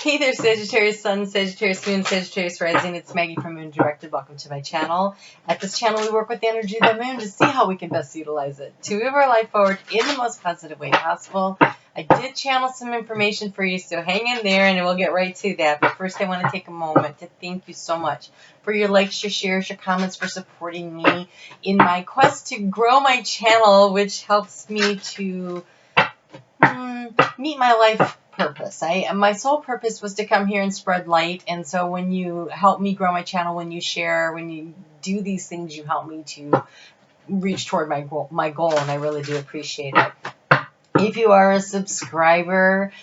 Hey there, Sagittarius Sun, Sagittarius Moon, Sagittarius Rising. It's Maggie from Moon Directed. Welcome to my channel. At this channel, we work with the energy of the moon to see how we can best utilize it to move our life forward in the most positive way possible. I did channel some information for you, so hang in there and we'll get right to that. But first, I want to take a moment to thank you so much for your likes, your shares, your comments, for supporting me in my quest to grow my channel, which helps me to meet my life purpose. My sole purpose was to come here and spread light, and so when you help me grow my channel, when you share, when you do these things, you help me to reach toward my goal, and I really do appreciate it. If you are a subscriber,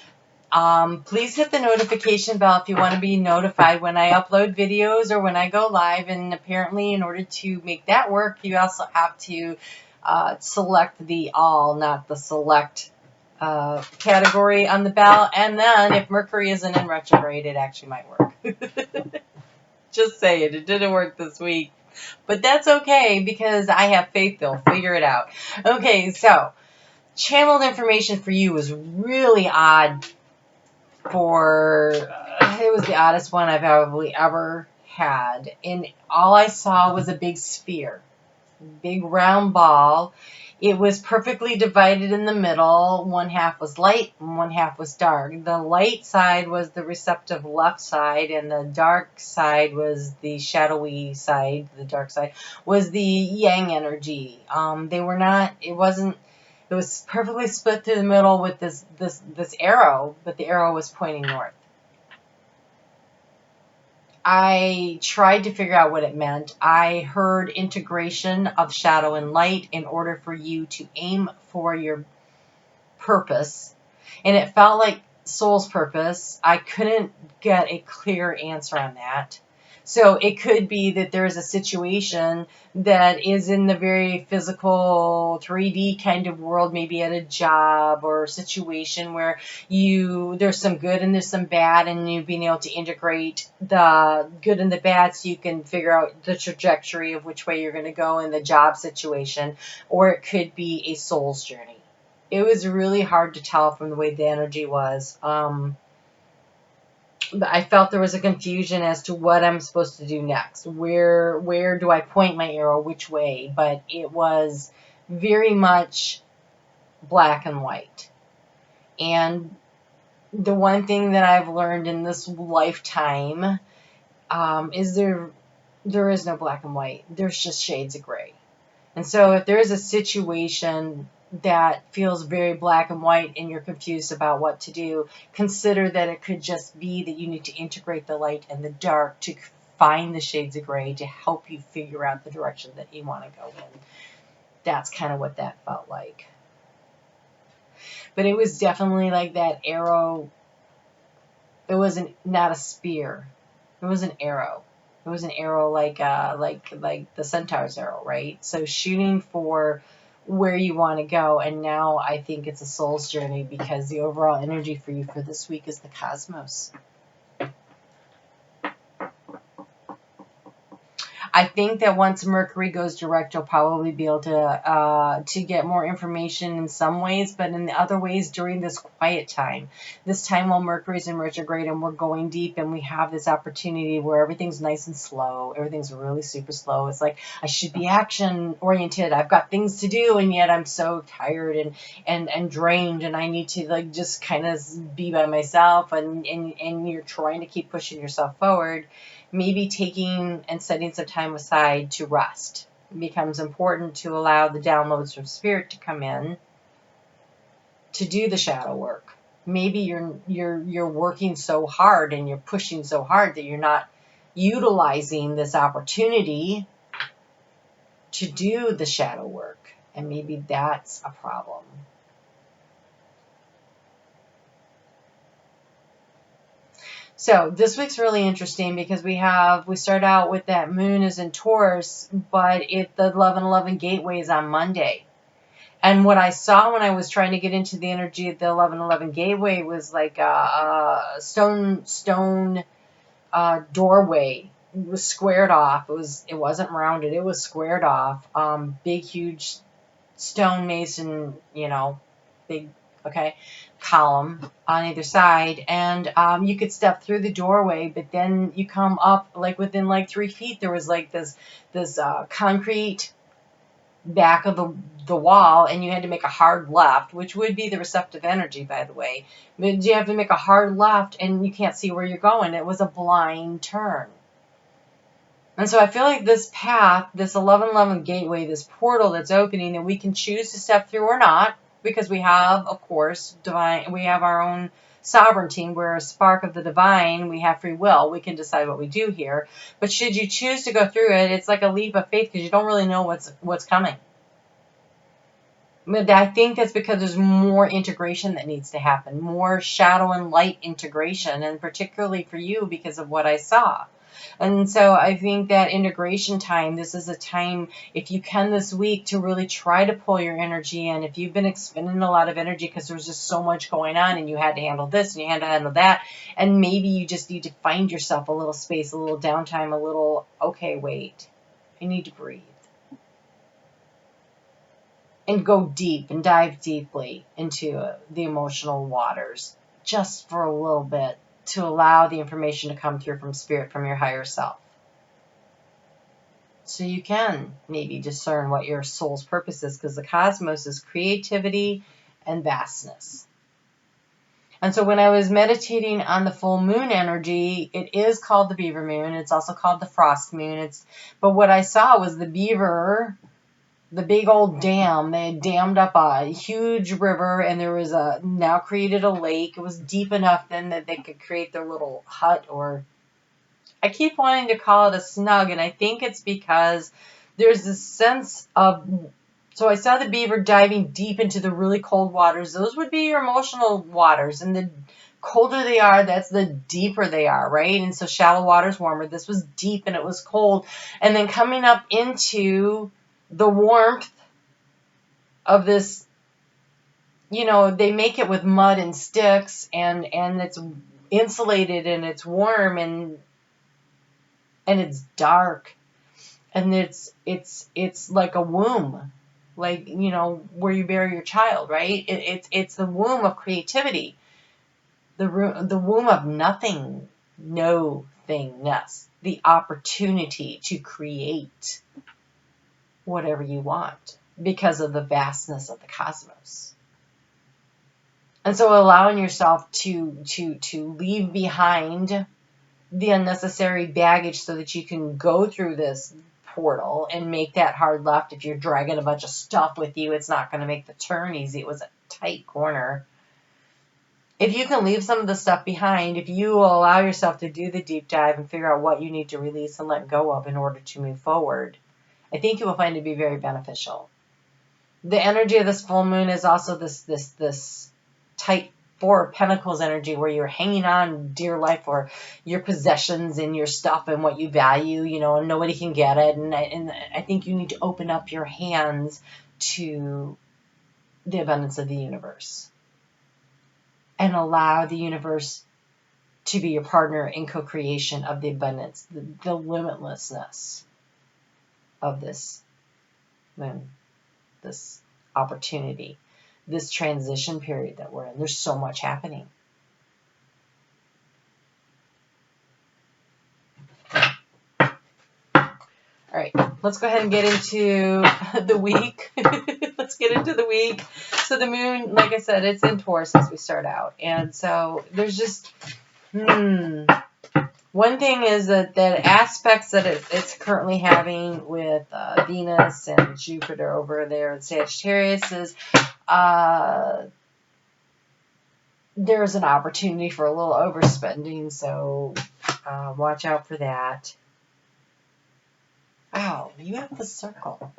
please hit the notification bell if you want to be notified when I upload videos or when I go live, and apparently in order to make that work, you also have to select the all, not the select category on the bell, and then if Mercury isn't in retrograde, it actually might work. Just saying, it didn't work this week, but that's okay because I have faith they'll figure it out. Okay, so channeled information for you was really odd. It was the oddest one I've probably ever had, and all I saw was a big sphere, big round ball. It was perfectly divided in the middle. One half was light and one half was dark. The light side was the receptive left side, and the dark side was the shadowy side. The dark side was the yang energy. It was perfectly split through the middle with this arrow, but the arrow was pointing north. I tried to figure out what it meant. I heard integration of shadow and light in order for you to aim for your purpose. And it felt like soul's purpose. I couldn't get a clear answer on that. So it could be that there is a situation that is in the very physical 3D kind of world, maybe at a job or a situation where there's some good and there's some bad, and you being able to integrate the good and the bad so you can figure out the trajectory of which way you're going to go in the job situation. Or it could be a soul's journey. It was really hard to tell from the way the energy was. I felt there was a confusion as to what I'm supposed to do next. Where do I point my arrow, which way? But it was very much black and white. And the one thing that I've learned in this lifetime is there is no black and white. There's just shades of gray. And so if there's a situation that feels very black and white and you're confused about what to do, consider that it could just be that you need to integrate the light and the dark to find the shades of gray to help you figure out the direction that you want to go in. That's kind of what that felt like. But it was definitely like that arrow. It wasn't not a spear. It was an arrow. It was an arrow like the centaur's arrow, right? So shooting for where you want to go. And now I think it's a soul's journey, because the overall energy for you for this week is the cosmos. I think that once Mercury goes direct, you'll probably be able to get more information in some ways, but in the other ways during this quiet time. This time while Mercury's in retrograde and we're going deep, and we have this opportunity where everything's nice and slow. Everything's really super slow. It's like I should be action oriented. I've got things to do, and yet I'm so tired and drained, and I need to like just kind of be by myself, and you're trying to keep pushing yourself forward. Maybe taking and setting some time aside to rest. It becomes important to allow the downloads from spirit to come in to do the shadow work. Maybe you're working so hard and you're pushing so hard that you're not utilizing this opportunity to do the shadow work, and maybe that's a problem. So this week's really interesting because we start out with that moon is in Taurus, but the 11/11 gateway is on Monday. And what I saw when I was trying to get into the energy of the 11/11 gateway was like a stone doorway. It was squared off. It wasn't rounded. It was squared off. Big, huge stone mason, big okay, column on either side, and you could step through the doorway, but then you come up like within like 3 feet, there was like this concrete back of the wall, and you had to make a hard left, which would be the receptive energy, by the way. But you have to make a hard left, and you can't see where you're going. It was a blind turn. And so I feel like this path, this 1111 gateway, this portal that's opening, that we can choose to step through or not, because we have, of course, divine, we have our own sovereignty. We're a spark of the divine. We have free will. We can decide what we do here. But should you choose to go through it, it's like a leap of faith, because you don't really know what's coming. But I think that's because there's more integration that needs to happen, more shadow and light integration, and particularly for you because of what I saw. And so I think that integration time, this is a time, if you can this week, to really try to pull your energy in. If you've been expending a lot of energy because there was just so much going on and you had to handle this and you had to handle that, and maybe you just need to find yourself a little space, a little downtime, a little, okay, wait, I need to breathe. And go deep and dive deeply into the emotional waters just for a little bit, to allow the information to come through from spirit, from your higher self. So you can maybe discern what your soul's purpose is, because the cosmos is creativity and vastness. And so when I was meditating on the full moon energy, it is called the Beaver Moon. It's also called the Frost Moon. But what I saw was the beaver, the big old dam. They had dammed up a huge river, and there was now created a lake. It was deep enough then that they could create their little hut, or I keep wanting to call it a snug, and I think it's because there's this sense of, so I saw the beaver diving deep into the really cold waters. Those would be your emotional waters, and the colder they are, that's the deeper they are, right? And so shallow water's warmer. This was deep and it was cold. And then coming up into the warmth of this, they make it with mud and sticks, and it's insulated and it's warm and it's dark, and it's like a womb, like, where you bury your child, right? It's the womb of creativity, the womb of nothing, nothingness, the opportunity to create whatever you want because of the vastness of the cosmos. And so allowing yourself to leave behind the unnecessary baggage so that you can go through this portal and make that hard left. If you're dragging a bunch of stuff with you, it's not going to make the turn easy. It was a tight corner. If you can leave some of the stuff behind, if you will allow yourself to do the deep dive and figure out what you need to release and let go of in order to move forward, I think you will find it to be very beneficial. The energy of this full moon is also this tight Four of Pentacles energy, where you're hanging on dear life for your possessions and your stuff and what you value, and nobody can get it. And I think you need to open up your hands to the abundance of the universe and allow the universe to be your partner in co-creation of the abundance, the limitlessness of this moon, this opportunity, this transition period that we're in. There's so much happening. All right, let's go ahead and get into the week. Let's get into the week. So the moon, like I said, it's in Taurus as we start out. And so there's just, one thing is that aspects that it's currently having with Venus and Jupiter over there in Sagittarius is there's an opportunity for a little overspending, so watch out for that. Wow, you have the circle.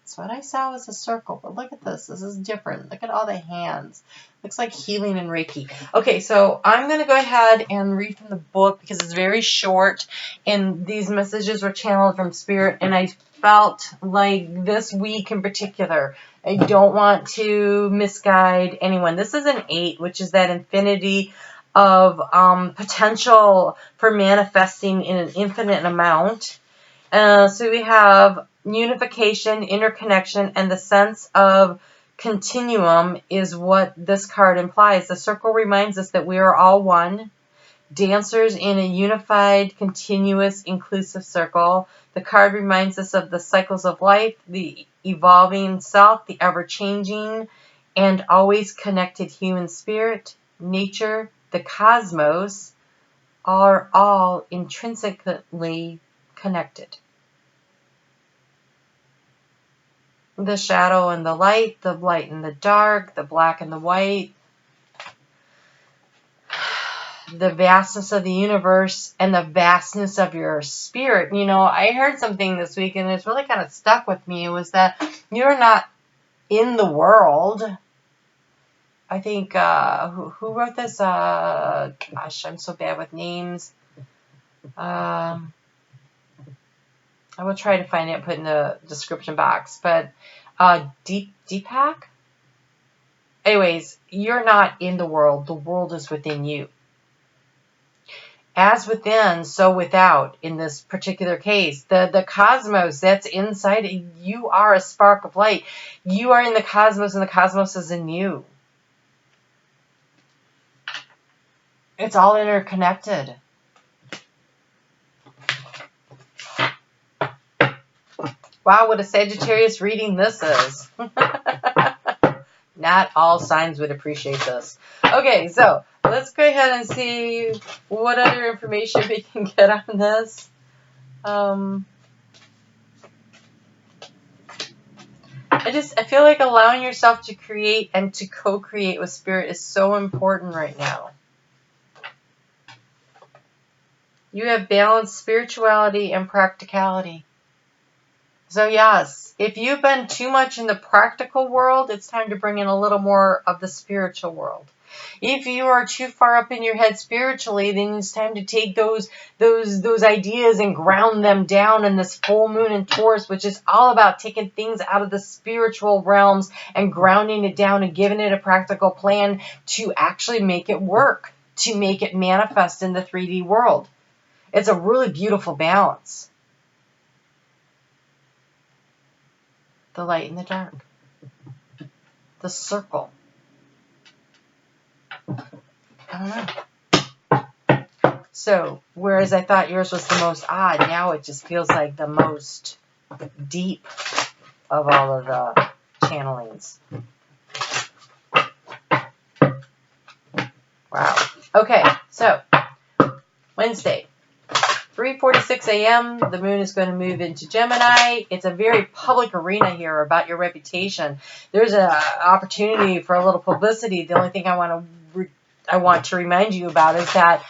That's what I saw was a circle, but look at this. This is different. Look at all the hands. Looks like healing and Reiki. Okay, so I'm going to go ahead and read from the book because it's very short, and these messages were channeled from Spirit, and I felt like this week in particular, I don't want to misguide anyone. This is an 8, which is that infinity of potential for manifesting in an infinite amount. So we have unification, interconnection, and the sense of continuum is what this card implies. The circle reminds us that we are all one, dancers in a unified, continuous, inclusive circle. The card reminds us of the cycles of life, the evolving self, the ever-changing and always connected human spirit, nature, the cosmos are all intrinsically connected. The shadow and the light and the dark, the black and the white, the vastness of the universe and the vastness of your spirit. You know, I heard something this week and it's really kind of stuck with me. It was that you're not in the world. I think, who wrote this? Gosh, I'm so bad with names. I will try to find it and put in the description box. But Deepak? Anyways, you're not in the world. The world is within you. As within, so without, in this particular case. The cosmos, that's inside. You are a spark of light. You are in the cosmos, and the cosmos is in you. It's all interconnected. Wow, what a Sagittarius reading this is. Not all signs would appreciate this. Okay, so let's go ahead and see what other information we can get on this. I feel like allowing yourself to create and to co-create with spirit is so important right now. You have balanced spirituality and practicality. So yes, if you've been too much in the practical world, it's time to bring in a little more of the spiritual world. If you are too far up in your head spiritually, then it's time to take those ideas and ground them down in this full moon in Taurus, which is all about taking things out of the spiritual realms and grounding it down and giving it a practical plan to actually make it work, to make it manifest in the 3D world. It's a really beautiful balance. The light and the dark. The circle. I don't know. So, whereas I thought yours was the most odd, now it just feels like the most deep of all of the channelings. Wow. Okay, so Wednesday. 3:46 a.m., the moon is going to move into Gemini. It's a very public arena here about your reputation. There's an opportunity for a little publicity. The only thing I want to remind you about is that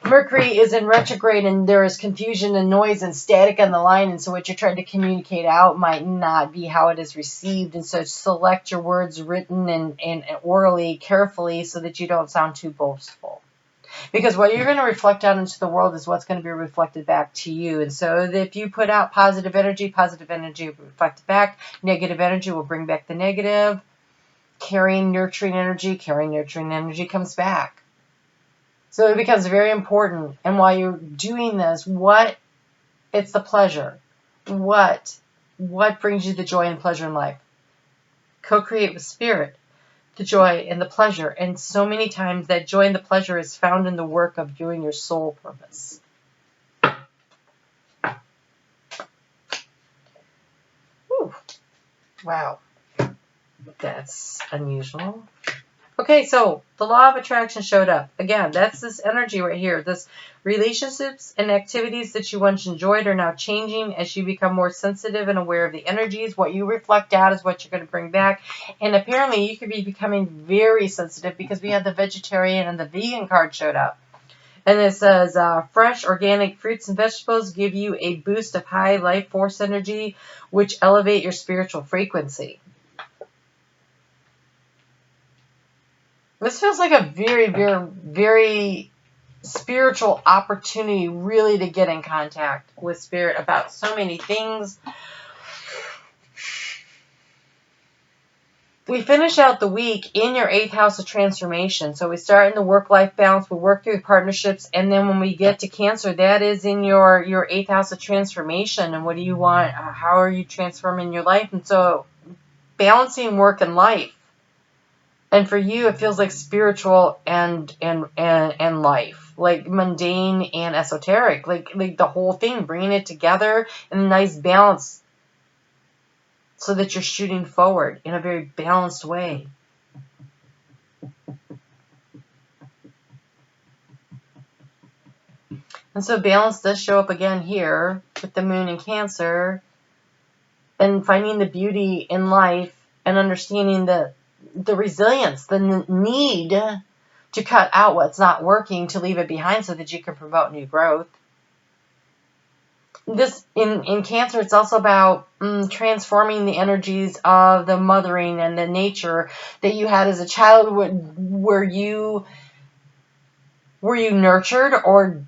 Mercury is in retrograde and there is confusion and noise and static on the line. And so what you're trying to communicate out might not be how it is received. And so select your words written and orally carefully so that you don't sound too boastful. Because what you're going to reflect out into the world is what's going to be reflected back to you. And so if you put out positive energy will reflect back. Negative energy will bring back the negative. Carrying nurturing energy comes back. So it becomes very important. And while you're doing this, it's the pleasure. What brings you the joy and pleasure in life? Co-create with spirit. The joy and the pleasure. And so many times that joy and the pleasure is found in the work of doing your soul purpose. Whew. Wow. That's unusual. Okay, so the law of attraction showed up. Again, that's this energy right here. This relationships and activities that you once enjoyed are now changing as you become more sensitive and aware of the energies. What you reflect out is what you're going to bring back. And apparently you could be becoming very sensitive because we had the vegetarian and the vegan card showed up. And it says, fresh organic fruits and vegetables give you a boost of high life force energy, which elevate your spiritual frequency. This feels like a very, very, very spiritual opportunity really to get in contact with spirit about so many things. We finish out the week in your 8th house of transformation. So we start in the work-life balance, we work through partnerships, and then when we get to Cancer, that is in your 8th house of transformation. And what do you want? How are you transforming your life? And so balancing work and life. And for you, it feels like spiritual and life, like mundane and esoteric, like the whole thing, bringing it together in a nice balance so that you're shooting forward in a very balanced way. And so balance does show up again here with the moon in Cancer, and finding the beauty in life and understanding the resilience, the need to cut out what's not working, to leave it behind so that you can promote new growth. This in Cancer, it's also about transforming the energies of the mothering and the nature that you had as a child. Were you nurtured, or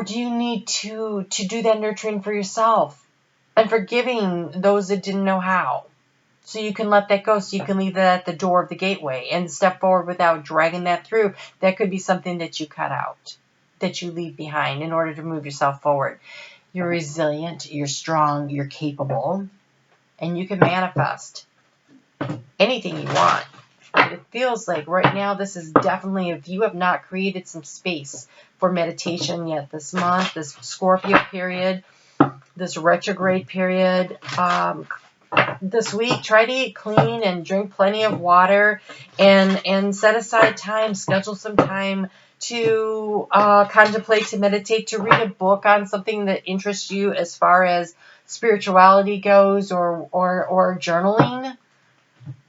do you need to do that nurturing for yourself and forgiving those that didn't know how? So you can let that go, so you can leave that at the door of the gateway and step forward without dragging that through. That could be something that you cut out, that you leave behind in order to move yourself forward. You're resilient, you're strong, you're capable, and you can manifest anything you want. But it feels like right now this is definitely, if you have not created some space for meditation yet this month, this Scorpio period, this retrograde period, this week, try to eat clean and drink plenty of water, and set aside time, schedule some time to contemplate, to meditate, to read a book on something that interests you as far as spirituality goes, or journaling.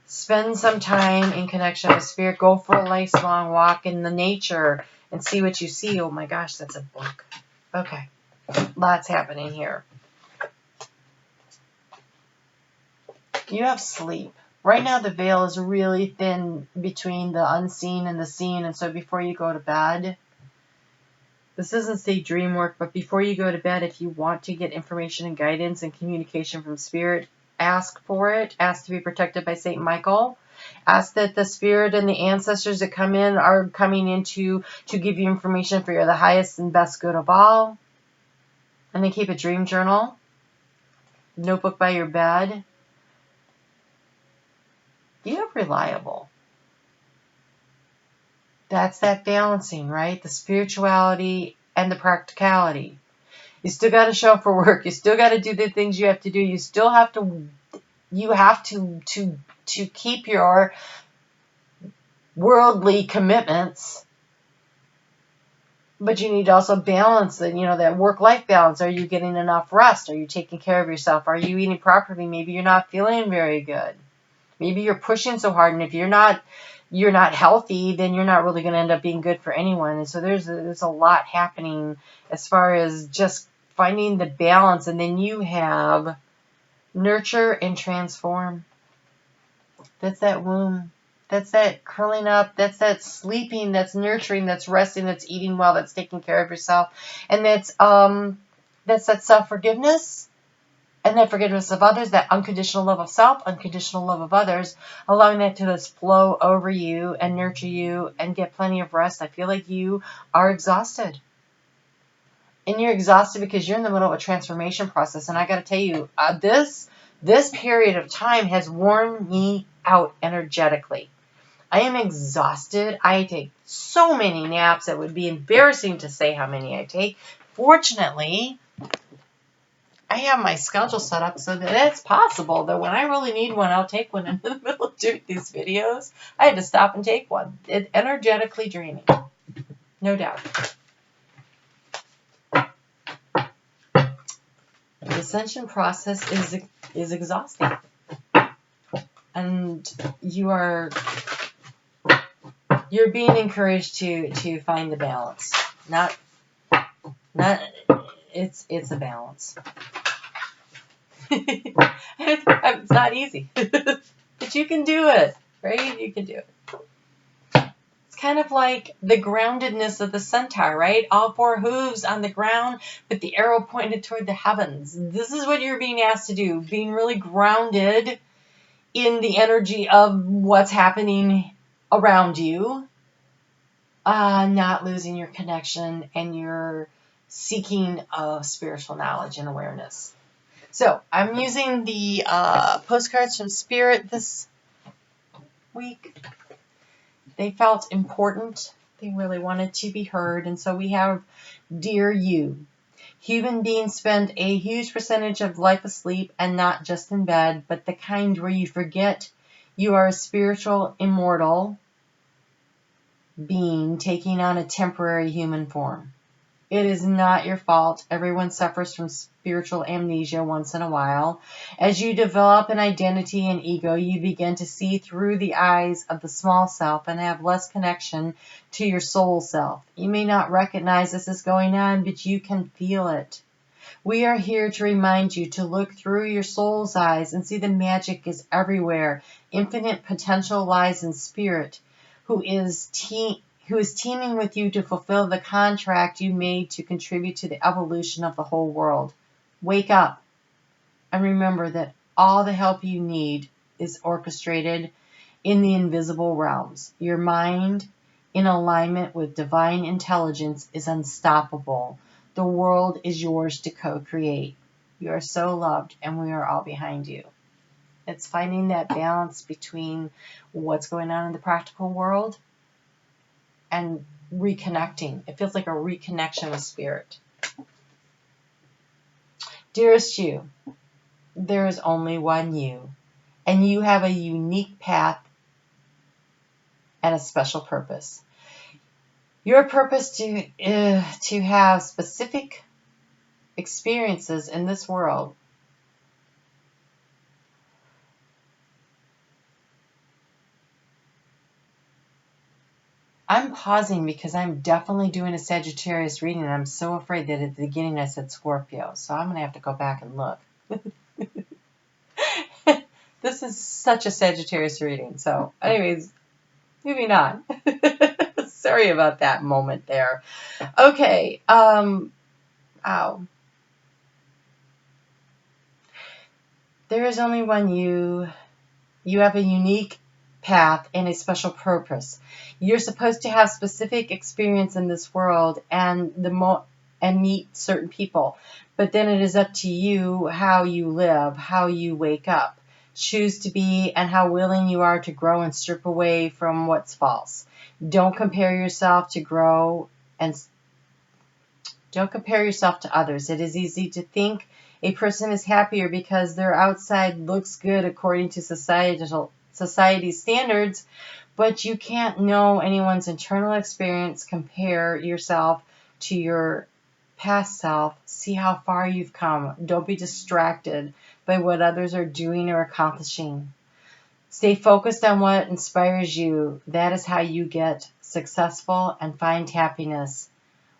Spend some time in connection with spirit. Go for a nice long walk in the nature and see what you see. Oh my gosh, that's a book. Okay, lots happening here. You have sleep. Right now the veil is really thin between the unseen and the seen, and so before you go to bed, this doesn't say dream work, but before you go to bed, if you want to get information and guidance and communication from spirit, ask for it. Ask to be protected by Saint Michael. Ask that the spirit and the ancestors that come in are coming in to give you information for the highest and best good of all. And then keep a dream journal, notebook by your bed. You have reliable. That's that balancing, right? The spirituality and the practicality. You still got to show up for work. You still got to do the things you have to do. You still have to, to keep your worldly commitments. But you need to also balance that work-life balance. Are you getting enough rest? Are you taking care of yourself? Are you eating properly? Maybe you're not feeling very good. Maybe you're pushing so hard, and if you're not healthy, then you're not really going to end up being good for anyone. And so there's a lot happening as far as just finding the balance. And then you have nurture and transform. That's that womb. That's that curling up. That's that sleeping. That's nurturing. That's resting. That's eating well. That's taking care of yourself. And that's that self-forgiveness. And that forgiveness of others, that unconditional love of self, unconditional love of others, allowing that to just flow over you and nurture you and get plenty of rest. I feel like you are exhausted. And you're exhausted because you're in the middle of a transformation process. And I got to tell you, this period of time has worn me out energetically. I am exhausted. I take so many naps. It would be embarrassing to say how many I take. Fortunately, I have my schedule set up so that it's possible that when I really need one, I'll take one in the middle of doing these videos. I had to stop and take one. It's energetically draining. No doubt. The ascension process is exhausting. And you're being encouraged to find the balance. It's a balance. It's not easy. But you can do it, right? You can do it. It's kind of like the groundedness of the centaur, right? All four hooves on the ground, with the arrow pointed toward the heavens. This is what you're being asked to do. Being really grounded in the energy of what's happening around you. Not losing your connection and your seeking of spiritual knowledge and awareness. So I'm using the postcards from Spirit this week. They felt important. They really wanted to be heard. And so we have Dear You. Human beings spend a huge percentage of life asleep, and not just in bed, but the kind where you forget you are a spiritual, immortal being taking on a temporary human form. It is not your fault. Everyone suffers from spiritual amnesia once in a while. As you develop an identity and ego, you begin to see through the eyes of the small self and have less connection to your soul self. You may not recognize this is going on, but you can feel it. We are here to remind you to look through your soul's eyes and see the magic is everywhere. Infinite potential lies in Spirit, who is teaming with you to fulfill the contract you made to contribute to the evolution of the whole world. Wake up and remember that all the help you need is orchestrated in the invisible realms. Your mind, in alignment with divine intelligence, is unstoppable. The world is yours to co-create. You are so loved, and we are all behind you. It's finding that balance between what's going on in the practical world and reconnecting. It feels like a reconnection with Spirit. Dearest you, there is only one you, and you have a unique path and a special purpose. Your purpose to have specific experiences in this world. I'm pausing because I'm definitely doing a Sagittarius reading, and I'm so afraid that at the beginning I said Scorpio, so I'm going to have to go back and look. This is such a Sagittarius reading, so anyways, moving on. Sorry about that moment there. Okay, ow. There is only one you. You have a unique path and a special purpose. You're supposed to have specific experience in this world and meet certain people. But then it is up to you how you live, how you wake up, choose to be, and how willing you are to grow and strip away from what's false. Don't compare yourself to grow, and don't compare yourself to others. It is easy to think a person is happier because their outside looks good according to society's standards, but you can't know anyone's internal experience. Compare yourself to your past self. See how far you've come. Don't be distracted by what others are doing or accomplishing. Stay focused on what inspires you. That is how you get successful and find happiness.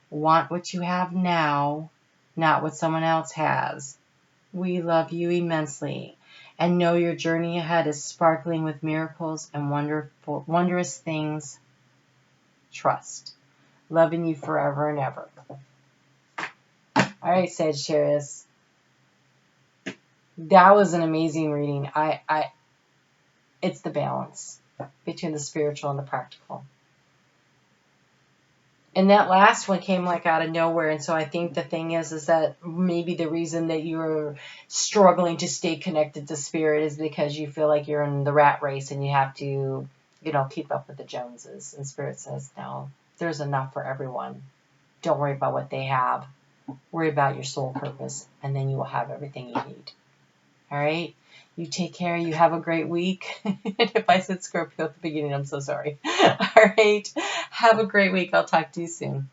Want what you have now, not what someone else has. We love you immensely, and know your journey ahead is sparkling with miracles and wondrous things. Trust. Loving you forever and ever. All right, Sagittarius. That was an amazing reading. It's the balance between the spiritual and the practical. And that last one came like out of nowhere. And so I think the thing is that maybe the reason that you're struggling to stay connected to Spirit is because you feel like you're in the rat race and you have to, keep up with the Joneses. And Spirit says, no, there's enough for everyone. Don't worry about what they have. Worry about your soul purpose, and then you will have everything you need. All right? You take care. You have a great week. If I said Scorpio at the beginning, I'm so sorry. All right. Have a great week. I'll talk to you soon.